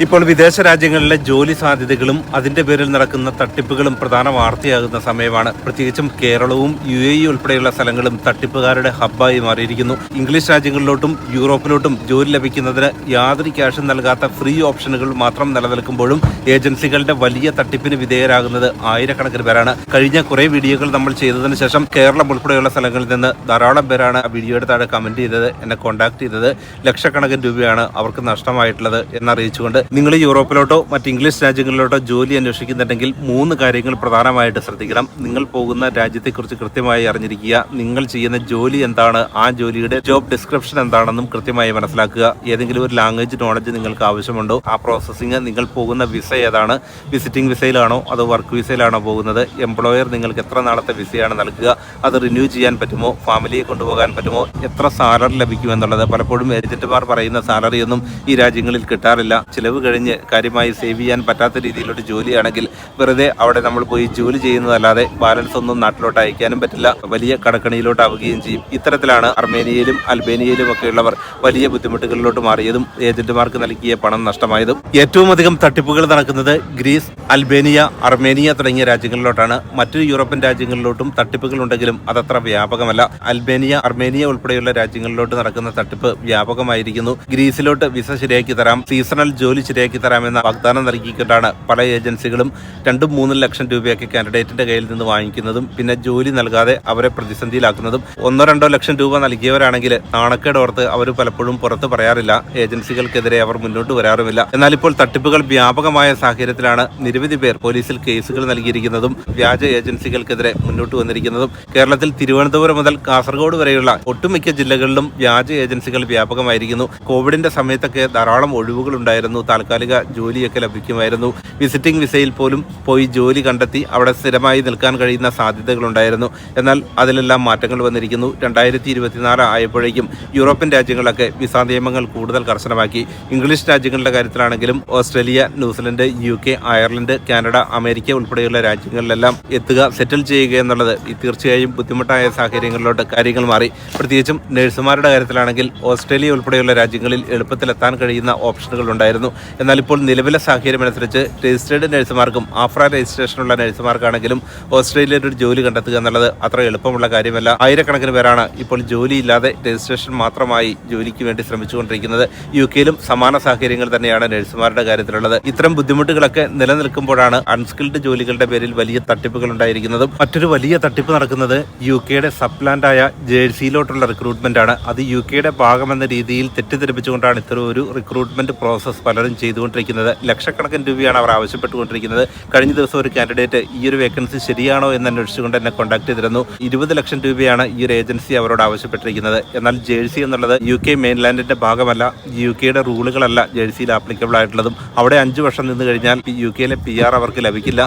ഇപ്പോൾ വിദേശ രാജ്യങ്ങളിലെ ജോലി സാധ്യതകളും അതിന്റെ പേരിൽ നടക്കുന്ന തട്ടിപ്പുകളും പ്രധാന വാർത്തയാകുന്ന സമയമാണ്. പ്രത്യേകിച്ചും കേരളവും UAE ഉൾപ്പെടെയുള്ള സ്ഥലങ്ങളും തട്ടിപ്പുകാരുടെ ഹബ്ബായി മാറിയിരിക്കുന്നു. ഇംഗ്ലീഷ് രാജ്യങ്ങളിലോട്ടും യൂറോപ്പിലോട്ടും ജോലി ലഭിക്കുന്നതിന് യാതൊരു ക്യാഷും നൽകാത്ത ഫ്രീ ഓപ്ഷനുകൾ മാത്രം നിലനിൽക്കുമ്പോഴും ഏജൻസികളുടെ വലിയ തട്ടിപ്പിന് വിധേയരാകുന്നത് ആയിരക്കണക്കിന് പേരാണ്. കഴിഞ്ഞ കുറെ വീഡിയോകൾ നമ്മൾ ചെയ്തതിനു ശേഷം കേരളം ഉൾപ്പെടെയുള്ള സ്ഥലങ്ങളിൽ നിന്ന് ധാരാളം പേരാണ് ആ വീഡിയോയുടെ താഴെ കമന്റ് ചെയ്തത്, എന്നെ കോൺടാക്ട് ചെയ്തത്. ലക്ഷക്കണക്കിന് രൂപയാണ് അവർക്ക് നഷ്ടമായിട്ടുള്ളത് എന്നറിയിച്ചുകൊണ്ട് നിങ്ങൾ യൂറോപ്പിലോട്ടോ മറ്റ് ഇംഗ്ലീഷ് രാജ്യങ്ങളിലോട്ടോ ജോലി അന്വേഷിക്കുന്നുണ്ടെങ്കിൽ 3 കാര്യങ്ങൾ പ്രധാനമായിട്ട് ശ്രദ്ധിക്കണം. നിങ്ങൾ പോകുന്ന രാജ്യത്തെക്കുറിച്ച് കൃത്യമായി അറിഞ്ഞിരിക്കുക. നിങ്ങൾ ചെയ്യുന്ന ജോലി എന്താണ്, ആ ജോലിയുടെ ജോബ് ഡിസ്ക്രിപ്ഷൻ എന്താണെന്നും കൃത്യമായി മനസ്സിലാക്കുക. ഏതെങ്കിലും ഒരു ലാംഗ്വേജ് നോളജ് നിങ്ങൾക്ക് ആവശ്യമുണ്ടോ, ആ പ്രോസസ്സിംഗ്, നിങ്ങൾ പോകുന്ന വിസ ഏതാണ്, വിസിറ്റിംഗ് വിസയിലാണോ അതോ വർക്ക് വിസയിലാണോ പോകുന്നത്, എംപ്ലോയർ നിങ്ങൾക്ക് എത്ര നാളത്തെ വിസയാണ് നൽകുക, അത് റിന്യൂ ചെയ്യാൻ പറ്റുമോ, ഫാമിലിയെ കൊണ്ടുപോകാൻ പറ്റുമോ, എത്ര സാലറി ലഭിക്കുമെന്നുള്ളത്. പലപ്പോഴും ഏജന്റുമാർ പറയുന്ന സാലറി ഒന്നും ഈ രാജ്യങ്ങളിൽ കിട്ടാറില്ല. ചിലവ് കഴിഞ്ഞ് കാര്യമായി സേവ് ചെയ്യാൻ പറ്റാത്ത രീതിയിലൊരു ജോലിയാണെങ്കിൽ വെറുതെ അവിടെ നമ്മൾ പോയി ജോലി ചെയ്യുന്നതല്ലാതെ ബാലൻസ് ഒന്നും നാട്ടിലോട്ട് അയക്കാനും പറ്റില്ല, വലിയ കടക്കണിയിലോട്ടാവുകയും ചെയ്യും. ഇത്തരത്തിലാണ് അർമേനിയയിലും അൽബേനിയയിലും ഒക്കെയുള്ളവർ വലിയ ബുദ്ധിമുട്ടുകളിലോട്ട് മാറിയതും ഏജന്റുമാർക്ക് നൽകിയ പണം നഷ്ടമായതും. ഏറ്റവും അധികം തട്ടിപ്പുകൾ നടക്കുന്നത് ഗ്രീസ്, അൽബേനിയ, അർമേനിയ തുടങ്ങിയ രാജ്യങ്ങളിലോട്ടാണ്. മറ്റു യൂറോപ്യൻ രാജ്യങ്ങളിലോട്ടും തട്ടിപ്പുകൾ ഉണ്ടെങ്കിലും അതത്ര വ്യാപകമല്ല. അൽബേനിയ, അർമേനിയ ഉൾപ്പെടെയുള്ള രാജ്യങ്ങളിലോട്ട് നടക്കുന്ന തട്ടിപ്പ് വ്യാപകമായിരിക്കുന്നു. ഗ്രീസിലോട്ട് വിസ ശരിയാക്കി തരാം, സീസണൽ ജോലി ശരിയാക്കി തരാമെന്ന വാഗ്ദാനം നൽകിക്കൊണ്ടാണ് പല ഏജൻസികളും 2-3 ലക്ഷം രൂപയൊക്കെ കാൻഡിഡേറ്റിന്റെ കയ്യിൽ നിന്ന് വാങ്ങിക്കുന്നതും പിന്നെ ജോലി നൽകാതെ അവരെ പ്രതിസന്ധിയിലാക്കുന്നതും. 1-2 ലക്ഷം രൂപ നൽകിയവരാണെങ്കിൽ നാണക്കേടോർത്ത് അവർ പലപ്പോഴും പുറത്ത് പറയാറില്ല, ഏജൻസികൾക്കെതിരെ അവർ മുന്നോട്ട് വരാറുമില്ല. എന്നാൽ ഇപ്പോൾ തട്ടിപ്പുകൾ വ്യാപകമായ സാഹചര്യത്തിലാണ് നിരവധി പേർ പോലീസിൽ കേസുകൾ നൽകിയിരിക്കുന്നതും വ്യാജ ഏജൻസികൾക്കെതിരെ മുന്നോട്ട് വന്നിരിക്കുന്നതും. കേരളത്തിൽ തിരുവനന്തപുരം മുതൽ കാസർഗോഡ് വരെയുള്ള ഒട്ടുമിക്ക ജില്ലകളിലും വ്യാജ ഏജൻസികൾ വ്യാപകമായിരിക്കുന്നു. കോവിഡിന്റെ സമയത്തൊക്കെ ധാരാളം ഒഴിവുകൾ ഉണ്ടായിരുന്നു, താൽക്കാലിക ജോലിയൊക്കെ ലഭിക്കുമായിരുന്നു. വിസിറ്റിംഗ് വിസയിൽ പോലും പോയി ജോലി കണ്ടെത്തി അവിടെ സ്ഥിരമായി നിൽക്കാൻ കഴിയുന്ന സാധ്യതകളുണ്ടായിരുന്നു. എന്നാൽ അതിലെല്ലാം മാറ്റങ്ങൾ വന്നിരിക്കുന്നു. 2024 ആയപ്പോഴേക്കും യൂറോപ്യൻ രാജ്യങ്ങളൊക്കെ വിസ നിയമങ്ങൾ കൂടുതൽ കർശനമാക്കി. ഇംഗ്ലീഷ് രാജ്യങ്ങളുടെ കാര്യത്തിലാണെങ്കിലും Australia, New Zealand, UK, Ireland, Canada, America ഉൾപ്പെടെയുള്ള രാജ്യങ്ങളിലെല്ലാം എത്തുക, സെറ്റിൽ ചെയ്യുക എന്നുള്ളത് തീർച്ചയായും ബുദ്ധിമുട്ടായ സാഹചര്യങ്ങളിലോട്ട് കാര്യങ്ങൾ മാറി. പ്രത്യേകിച്ചും നഴ്സുമാരുടെ കാര്യത്തിലാണെങ്കിൽ ഓസ്ട്രേലിയ ഉൾപ്പെടെയുള്ള രാജ്യങ്ങളിൽ എളുപ്പത്തിൽ എത്താൻ കഴിയുന്ന ഓപ്ഷനുകൾ ഉണ്ടായിരുന്നു. എന്നാൽ ഇപ്പോൾ നിലവിലെ സാഹചര്യം അനുസരിച്ച് രജിസ്റ്റേർഡ് നഴ്സുമാർക്കും ആഫ്ര രജിസ്ട്രേഷനുള്ള നഴ്സുമാർക്കാണെങ്കിലും ഓസ്ട്രേലിയയിൽ ഒരു ജോലി കണ്ടെത്തുക എന്നുള്ളത് അത്ര എളുപ്പമുള്ള കാര്യമല്ല. ആയിരക്കണക്കിന് പേരാണ് ഇപ്പോൾ ജോലിയില്ലാതെ രജിസ്ട്രേഷൻ മാത്രമായി ജോലിക്ക് വേണ്ടി ശ്രമിച്ചുകൊണ്ടിരിക്കുന്നത്. UK-യിലും സമാന സാഹചര്യങ്ങൾ തന്നെയാണ് നഴ്സുമാരുടെ കാര്യത്തിലുള്ളത്. ഇത്തരം ബുദ്ധിമുട്ടുകളൊക്കെ നിലനിൽക്കുമ്പോഴാണ് അൺസ്കിൽഡ് ജോലികളുടെ പേരിൽ വലിയ തട്ടിപ്പുകൾ ഉണ്ടായിരിക്കുന്നതും. മറ്റൊരു വലിയ തട്ടിപ്പ് നടക്കുന്നത് UK-യുടെ സബ്പ്ലാന്റായ ജേഴ്സിയിലോട്ടുള്ള റിക്രൂട്ട്മെന്റ് ആണ്. അത് UK-യുടെ ഭാഗമെന്ന രീതിയിൽ തെറ്റിദ്ധരിപ്പിച്ചുകൊണ്ടാണ് ഇത്തരം ഒരു റിക്രൂട്ട്മെന്റ് പ്രോസസ് പലരും ചെയ്തുകൊണ്ടിരിക്കുന്നത്. ലക്ഷക്കണക്കിന് രൂപയാണ് അവർ ആവശ്യപ്പെട്ടുകൊണ്ടിരിക്കുന്നത്. കഴിഞ്ഞ ദിവസം ഒരു കാൻഡിഡേറ്റ് ഈ ഒരു വേക്കൻസി ശരിയാണോ എന്ന് അന്വേഷിച്ചുകൊണ്ട് എന്നെ കോൺടാക്ട് ചെയ്തിരുന്നു. 20 ലക്ഷം രൂപയാണ് ഈ ഒരു ഏജൻസി അവരോട് ആവശ്യപ്പെട്ടിരിക്കുന്നത്. എന്നാൽ ജേഴ്സി എന്നുള്ളത് UK മെയിൻലാൻഡിന്റെ ഭാഗമല്ല, UK-യുടെ റൂളുകളല്ല ജേഴ്സിയിൽ ആപ്ലിക്കബിൾ ആയിട്ടുള്ളതും. അവിടെ 5 വർഷം നിന്ന് കഴിഞ്ഞാൽ UK-യിലെ PR അവർക്ക് ലഭിക്കില്ല.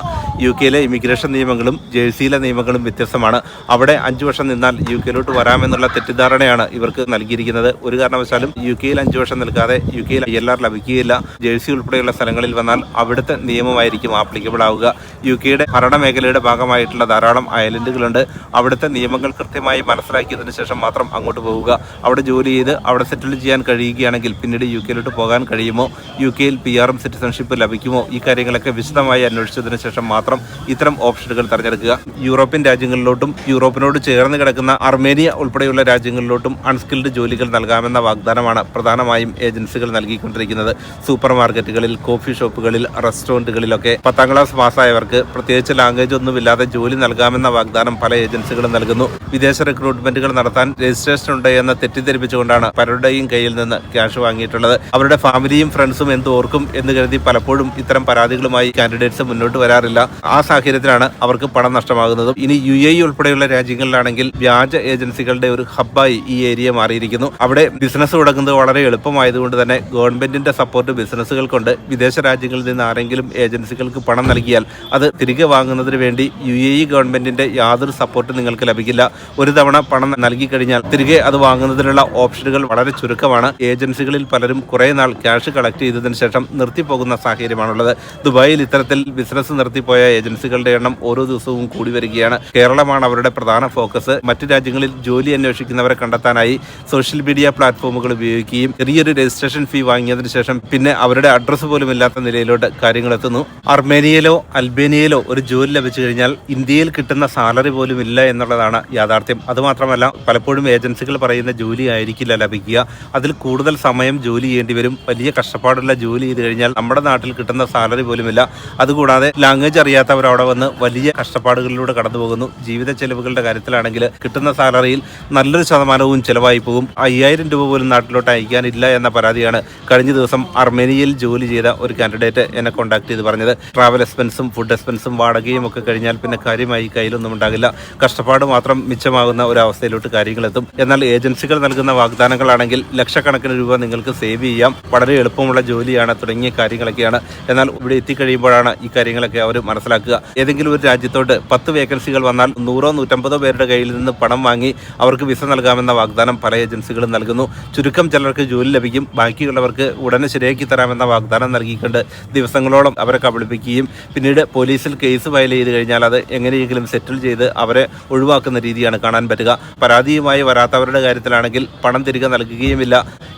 UK-യിലെ ഇമിഗ്രേഷൻ നിയമങ്ങളും ജേഴ്സിയിലെ നിയമങ്ങളും വ്യത്യസ്തമാണ്. അവിടെ 5 വർഷം നിന്നാൽ UK-യിലോട്ട് വരാമെന്നുള്ള തെറ്റിദ്ധാരണയാണ് ഇവർക്ക് നൽകിയിരിക്കുന്നത്. ഒരു കാരണവശാലും UK-യിൽ 5 വർഷം നിൽക്കാതെ UK-യിൽ ILR ലഭിക്കുകയില്ല. ജേഴ്സി ഉൾപ്പെടെയുള്ള സ്ഥലങ്ങളിൽ വന്നാൽ അവിടുത്തെ നിയമമായിരിക്കും ആപ്ലിക്കബിൾ ആവുക. UK-യുടെ ഭരണമേഖലയുടെ ഭാഗമായിട്ടുള്ള ധാരാളം ഐലൻഡുകളുണ്ട്. അവിടുത്തെ നിയമങ്ങൾ കൃത്യമായി മനസ്സിലാക്കിയതിനു ശേഷം മാത്രം അങ്ങോട്ട് പോവുക. അവിടെ ജോലി ചെയ്ത് അവിടെ സെറ്റിൽ ചെയ്യാൻ കഴിയുകയാണെങ്കിൽ പിന്നീട് UK-യിലോട്ട് പോകാൻ കഴിയുമോ, UK-യിൽ PR-ഉം സിറ്റിസൺഷിപ്പ് ലഭിക്കുമോ, ഈ കാര്യങ്ങളൊക്കെ വിശദമായി അന്വേഷിച്ചതിനു ശേഷം മാത്രം ഇത്തരം ഓപ്ഷനുകൾ തിരഞ്ഞെടുക്കുക. യൂറോപ്യൻ രാജ്യങ്ങളിലോട്ടും യൂറോപ്പിനോട് ചേർന്ന് കിടക്കുന്ന അർമേനിയ ഉൾപ്പെടെയുള്ള രാജ്യങ്ങളിലോട്ടും അൺസ്കിൽഡ് ജോലികൾ നൽകാമെന്ന വാഗ്ദാനമാണ് പ്രധാനമായും ഏജൻസികൾ നൽകിക്കൊണ്ടിരിക്കുന്നത്. സൂപ്പർ മാർക്കറ്റുകളിൽ, കോഫി ഷോപ്പുകളിൽ, റെസ്റ്റോറന്റുകളിലൊക്കെ 10ാം ക്ലാസ് പാസ്സായവർക്ക് പ്രത്യേകിച്ച് ലാംഗ്വേജ് ഒന്നുമില്ലാതെ ജോലി നൽകാമെന്ന വാഗ്ദാനം പല ഏജൻസികളും നൽകുന്നു. വിദേശ റിക്രൂട്ട്മെന്റുകൾ നടത്താൻ രജിസ്ട്രേഷൻ ഉണ്ട് എന്ന് തെറ്റിദ്ധരിപ്പിച്ചുകൊണ്ടാണ് പലരുടെയും കയ്യിൽ നിന്ന് ക്യാഷ് വാങ്ങിയിട്ടുള്ളത്. അവരുടെ ഫാമിലിയും ഫ്രണ്ട്സും ഓർക്കും എന്ന് കരുതി പലപ്പോഴും ഇത്തരം പരാതികളുമായി കാൻഡിഡേറ്റ്സ് മുന്നോട്ട് വരാറില്ല. ആ സാഹചര്യത്തിലാണ് അവർക്ക് പണം നഷ്ടമാകുന്നതും. ഇനി UAE ഉൾപ്പെടെയുള്ള രാജ്യങ്ങളിലാണെങ്കിൽ വ്യാജ ഏജൻസികളുടെ ഒരു ഹബ്ബായി ഈ ഏരിയ മാറിയിരിക്കുന്നു. അവിടെ ബിസിനസ് തുടങ്ങുന്നത് വളരെ എളുപ്പമായതുകൊണ്ട് തന്നെ ഗവൺമെന്റിന്റെ സപ്പോർട്ട് ബിസിനസ്സുകൾക്കുണ്ട്. വിദേശ രാജ്യങ്ങളിൽ നിന്ന് ആരെങ്കിലും ഏജൻസികൾക്ക് പണം നൽകിയാൽ അത് തിരികെ വാങ്ങുന്നതിന് വേണ്ടി UAE ഗവൺമെന്റിന്റെ യാതൊരു സപ്പോർട്ടും നിങ്ങൾക്ക് ലഭിക്കില്ല. ഒരു തവണ പണം നൽകി കഴിഞ്ഞാൽ തിരികെ അത് വാങ്ങുന്നതിനുള്ള ഓപ്ഷനുകൾ വളരെ ചുരുക്കമാണ്. ഏജൻസികളിൽ പലരും കുറെ നാൾ ക്യാഷ് കളക്ട് ചെയ്തതിനു ശേഷം നിർത്തിപ്പോകുന്ന സാഹചര്യമാണുള്ളത്. ദുബായിൽ ഇത്തരത്തിൽ ബിസിനസ് നിർത്തിപ്പോയ ഏജൻസികളുടെ എണ്ണം ഓരോ ദിവസവും കൂടി വരികയാണ്. കേരളമാണ് അവരുടെ പ്രധാന ഫോക്കസ്. മറ്റു രാജ്യങ്ങളിൽ ജോലി അന്വേഷിക്കുന്നവരെ കണ്ടെത്താനായി സോഷ്യൽ മീഡിയ പ്ലാറ്റ്ഫോമുകൾ ഉപയോഗിക്കുകയും ചെറിയൊരു രജിസ്ട്രേഷൻ ഫീ വാങ്ങിയതിനു ശേഷം പിന്നെ അവരുടെ അഡ്രസ്സ് പോലും ഇല്ലാത്ത നിലയിലോട്ട് കാര്യങ്ങൾ എത്തുന്നു. അർമേനിയയിലോ അൽബേനിയയിലോ ഒരു ജോലി ലഭിച്ചു കഴിഞ്ഞാൽ ഇന്ത്യയിൽ കിട്ടുന്ന സാലറി പോലും ഇല്ല എന്നുള്ളതാണ് യാഥാർത്ഥ്യം. അതുമാത്രമല്ല, പലപ്പോഴും ഏജൻസികൾ പറയുന്ന ജോലി ആയിരിക്കില്ല ലഭിക്കുക. അതിൽ കൂടുതൽ സമയം ജോലി ചെയ്യേണ്ടി വരും. വലിയ കഷ്ടപ്പാടുള്ള ജോലി ചെയ്ത് കഴിഞ്ഞാൽ നമ്മുടെ നാട്ടിൽ കിട്ടുന്ന സാലറി പോലുമില്ല. അതുകൂടാതെ ലാംഗ്വേജ് അറിയാത്തവർ അവിടെ വന്ന് വലിയ കഷ്ടപ്പാടുകളിലൂടെ കടന്നു പോകുന്നു. ജീവിത ചെലവുകളുടെ കാര്യത്തിലാണെങ്കിൽ കിട്ടുന്ന സാലറിയിൽ നല്ലൊരു ശതമാനവും ചിലവായി പോകും. 5000 രൂപ പോലും നാട്ടിലോട്ട് അയക്കാനില്ല എന്ന പരാതിയാണ് കഴിഞ്ഞ ദിവസം അർമേനിയയിൽ ജോലി ചെയ്ത ഒരു കാൻഡിഡേറ്റ് എന്നെ കോൺടാക്ട് ചെയ്ത് പറഞ്ഞത്. ട്രാവൽ എക്സ്പെൻസും ഫുഡ് എക്സ്പെൻസും വാടകയും ഒക്കെ കഴിഞ്ഞാൽ പിന്നെ കാര്യമായി കയ്യിലൊന്നും ഉണ്ടാകില്ല. കഷ്ടപ്പാട് മാത്രം മിച്ചമാകുന്ന ഒരു അവസ്ഥയിലോട്ട് കാര്യങ്ങളെത്തും. എന്നാൽ ഏജൻസികൾ നൽകുന്ന വാഗ്ദാനങ്ങളാണെങ്കിൽ ലക്ഷക്കണക്കിന് രൂപ നിങ്ങൾക്ക് സേവ് ചെയ്യാം, വളരെ എളുപ്പമുള്ള ജോലിയാണ് തുടങ്ങിയ കാര്യങ്ങളൊക്കെയാണ്. എന്നാൽ ഇവിടെ എത്തിക്കഴിയുമ്പോഴാണ് ഈ കാര്യങ്ങളൊക്കെ അവർ മനസ്സിലാക്കുക. ഏതെങ്കിലും ഒരു രാജ്യത്തോട്ട് 10 വേക്കൻസികൾ വന്നാൽ 100-150 പേരുടെ കയ്യിൽ നിന്ന് പണം വാങ്ങി അവർക്ക് വിസ നൽകാമെന്ന വാഗ്ദാനം പല ഏജൻസികളും നൽകുന്നു. ചുരുക്കം ചിലർക്ക് ജോലി ലഭിക്കും, ബാക്കിയുള്ളവർക്ക് ഉടനെ ശരിയാക്കി തരാമെന്ന വാഗ്ദാനം നൽകിക്കൊണ്ട് ദിവസങ്ങളോളം അവരെ കബളിപ്പിക്കുകയും പിന്നീട് പോലീസിൽ കേസ് ഫയൽ ചെയ്ത് കഴിഞ്ഞാൽ അത് എങ്ങനെയെങ്കിലും സെറ്റിൽ ചെയ്ത് അവരെ ഒഴിവാക്കുന്ന രീതിയാണ് കാണാൻ പറ്റുക. പരാതിയുമായി വരാത്തവരുടെ കാര്യത്തിലാണെങ്കിൽ പണം തിരികെ നൽകുകയുമില്ല.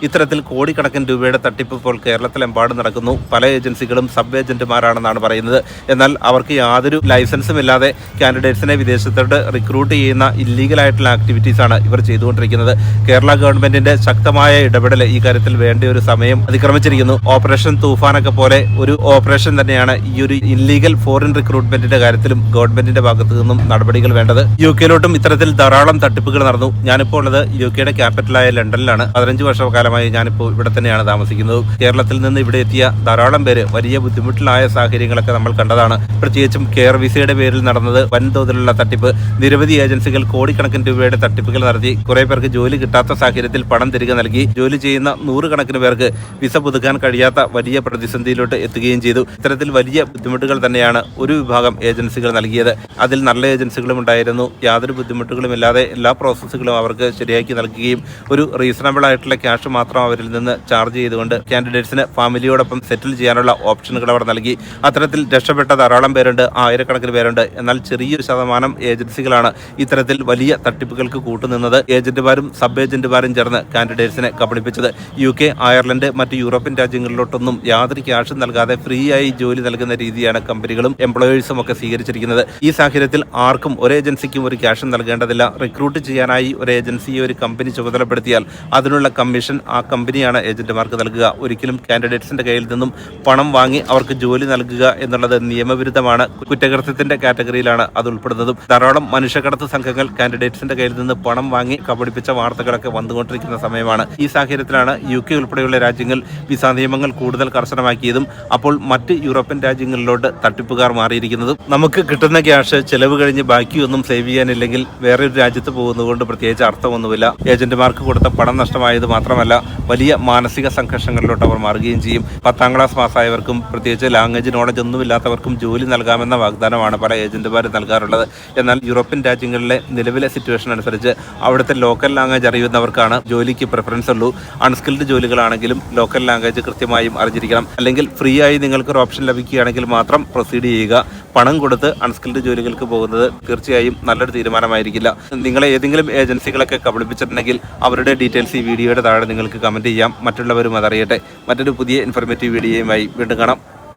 ഇത്തരത്തിൽ കോടിക്കണക്കിന് രൂപയുടെ തട്ടിപ്പ് ഇപ്പോൾ കേരളത്തിലെമ്പാടും നടക്കുന്നു. പല ഏജൻസികളും സബ് ഏജന്റുമാരാണെന്നാണ് പറയുന്നത്. എന്നാൽ അവർക്ക് യാതൊരു ലൈസൻസും ഇല്ലാതെ കാൻഡിഡേറ്റ്സിനെ വിദേശത്തോട്ട് റിക്രൂട്ട് ചെയ്യുന്ന ഇല്ലീഗലായിട്ടുള്ള ആക്ടിവിറ്റീസാണ് ഇവർ ചെയ്തുകൊണ്ടിരിക്കുന്നത്. കേരള ഗവൺമെന്റിന്റെ ശക്തമായ ഇടപെടൽ ഈ കാര്യത്തിൽ വേണ്ട ഒരു സമയം അതിക്രമിച്ചിരിക്കുന്നു. ഓപ്പറേഷൻ തൂഫാനൊക്കെ പോലെ ഒരു ഓപ്പറേഷൻ തന്നെയാണ് ഈ ഒരു ഇല്ലീഗൽ ഫോറിൻ റിക്രൂട്ട്മെന്റിന്റെ കാര്യത്തിലും ഗവൺമെന്റിന്റെ ഭാഗത്തു നിന്നും നടപടികൾ വേണ്ടത്. UK-ലോട്ടും ഇത്തരത്തിൽ ധാരാളം തട്ടിപ്പുകൾ നടന്നു. ഞാനിപ്പോൾ ഉള്ളത് UK-യുടെ ക്യാപിറ്റലായ ലണ്ടനിലാണ്. 15 വർഷക്കാലമായി ഞാനിപ്പോൾ ഇവിടെ തന്നെയാണ് താമസിക്കുന്നത്. കേരളത്തിൽ നിന്ന് ഇവിടെ എത്തിയ ധാരാളം പേര് വലിയ ബുദ്ധിമുട്ടിലായ സാഹചര്യങ്ങളൊക്കെ നമ്മൾ കണ്ടതാണ്. പ്രത്യേകിച്ചും കെയർ വിസയുടെ പേരിൽ നടന്നത് വൻതോതിലുള്ള തട്ടിപ്പ്. നിരവധി ഏജൻസികൾ കോടിക്കണക്കിന് രൂപയുടെ തട്ടിപ്പുകൾ നടത്തി കുറെ പേർക്ക് ജോലി കിട്ടാത്ത സാഹചര്യത്തിൽ പണം തിരികെ നൽകി. ജോലി ചെയ്യുന്ന 100 കണക്കിന് പേർക്ക് വിസ പുതുക്കാൻ കഴിയാത്ത വലിയ പ്രതിസന്ധിയിലോട്ട് എത്തുകയും ചെയ്തു. ഇത്തരത്തിൽ വലിയ ബുദ്ധിമുട്ടുകൾ തന്നെയാണ് ഒരു വിഭാഗം ഏജൻസികൾ നൽകിയത്. അതിൽ നല്ല ഏജൻസികളും ഉണ്ടായിരുന്നു. യാതൊരു ബുദ്ധിമുട്ടുകളുമില്ലാതെ എല്ലാ പ്രോസസ്സുകളും അവർക്ക് ശരിയാക്കി നൽകുകയും ഒരു റീസണബിൾ ആയിട്ടുള്ള ക്യാഷ് മാത്രം അവരിൽ നിന്ന് ചാർജ് ചെയ്തുകൊണ്ട് കാൻഡിഡേറ്റ്സിന് ഫാമിലിയോടൊപ്പം സെറ്റിൽ ചെയ്യാനുള്ള ഓപ്ഷനുകൾ അവർ നൽകി. അത്തരത്തിൽ രക്ഷപ്പെട്ട ധാരാളം പേരുണ്ട്, ആയിരക്കണക്കിന് പേരുണ്ട്. എന്നാൽ ചെറിയൊരു ശതമാനം ഏജൻസികളാണ് ഇത്തരത്തിൽ വലിയ തട്ടിപ്പുകൾക്ക് കൂട്ടുനിന്നത്. ഏജന്റുമാരും സബ് ഏജന്റുമാരും ചേർന്ന് കാൻഡിഡേറ്റ്സിനെ കബളിപ്പിച്ചത്. UK, അയർലൻഡ്, മറ്റ് യൂറോപ്യൻ രാജ്യങ്ങളിലോട്ടൊന്നും യാതൊരു ക്യാഷും നൽകാതെ ഫ്രീ ആയി ജോലി നൽകുന്ന രീതിയാണ് കമ്പനികളും എംപ്ലോയേഴ്സും ഒക്കെ സ്വീകരിച്ചിരിക്കുന്നത്. ഈ സാഹചര്യത്തിൽ ആർക്കും ഒരു ഏജൻസിക്കും ഒരു ക്യാഷും നൽകേണ്ടതില്ല. റിക്രൂട്ട് ചെയ്യാനായി ഒരു ഏജൻസിയെ ഒരു കമ്പനി ചുമതലപ്പെടുത്തിയാൽ അതിനുള്ള കമ്മീഷൻ ആ കമ്പനിയാണ് ഏജന്റുമാർക്ക് നൽകുക. ഒരിക്കലും കാൻഡിഡേറ്റ്സിന്റെ കയ്യിൽ നിന്നും പണം വാങ്ങി അവർക്ക് ജോലി നൽകുക എന്നുള്ളത് നിയമവിരുദ്ധമാണ്. കുറ്റകൃത്യത്തിന്റെ കാറ്റഗറിയിലാണ് അത് ഉൾപ്പെടുന്നതും. ധാരാളം മനുഷ്യക്കടത്ത് സംഘങ്ങൾ കാൻഡിഡേറ്റ്സിന്റെ കയ്യിൽ നിന്ന് പണം വാങ്ങി കബളിപ്പിച്ച വാർത്തകളൊക്കെ വന്നുകൊണ്ടിരിക്കുന്ന സമയമാണ്. ഈ സാഹചര്യത്തിലാണ് UK ഉൾപ്പെടെയുള്ള രാജ്യങ്ങൾ വിസ നിയമങ്ങൾ കൂടുതൽ കർശനമാക്കിയതും അപ്പോൾ മറ്റ് യൂറോപ്യൻ രാജ്യങ്ങളിലോട്ട് തട്ടിപ്പുകാർ മാറിയിരിക്കുന്നതും. നമുക്ക് കിട്ടുന്ന ക്യാഷ് ചെലവ് കഴിഞ്ഞ് ബാക്കിയൊന്നും സേവ് ചെയ്യാനില്ലെങ്കിൽ വേറെ ഒരു രാജ്യത്ത് പോകുന്നതുകൊണ്ട് പ്രത്യേകിച്ച് അർത്ഥമൊന്നുമില്ല. ഏജന്റുമാർക്ക് കൊടുത്ത പണം നഷ്ടമായത് മാത്രമല്ല വലിയ മാനസിക സംഘർഷങ്ങളിലോട്ട് അവർ മാറുകയും ചെയ്യും. 10ാം ക്ലാസ് പാസ്സായവർക്കും പ്രത്യേകിച്ച് ലാംഗ്വേജ് നോളജ് ഒന്നുമില്ലാത്തവർക്കും ജോലി നൽകാമെന്ന വാഗ്ദാനമാണ് പല ഏജന്റുമാർ നൽകാറുള്ളത്. എന്നാൽ യൂറോപ്യൻ രാജ്യങ്ങളിലെ നിലവിലെ സിറ്റുവേഷൻ അനുസരിച്ച് അവിടുത്തെ ലോക്കൽ ലാംഗ്വേജ് അറിയുന്നവർക്കാണ് ജോലിക്ക് പ്രിഫറൻസ് ഉള്ളൂ. അൺസ്കിൽഡ് ജോലികളാണെങ്കിലും ലോക്കൽ ലാംഗ്വേജ് കൃത്യമായും അറിഞ്ഞിരിക്കണം. അല്ലെങ്കിൽ ഫ്രീ ആയി നിങ്ങൾക്കൊരു ഓപ്ഷൻ ലഭിക്കുകയാണെങ്കിൽ മാത്രം പ്രൊസീഡ് ചെയ്യുക. പണം കൊടുത്ത് അൺസ്കിൽഡ് ജോലികൾക്ക് പോകുന്നത് തീർച്ചയായും നല്ലൊരു തീരുമാനമായിരിക്കില്ല. നിങ്ങളെ ഏതെങ്കിലും ഏജൻസികളൊക്കെ കബളിപ്പിച്ചിട്ടുണ്ടെങ്കിൽ അവരുടെ ഡീറ്റെയിൽസ് ഈ വീഡിയോയുടെ താഴെ നിങ്ങൾക്ക് കമൻറ്റ് ചെയ്യാം. മറ്റുള്ളവരും അതറിയട്ടെ. മറ്റൊരു പുതിയ ഇൻഫോർമേറ്റീവ് വീഡിയോയുമായി വീണ്ടും കാണാം.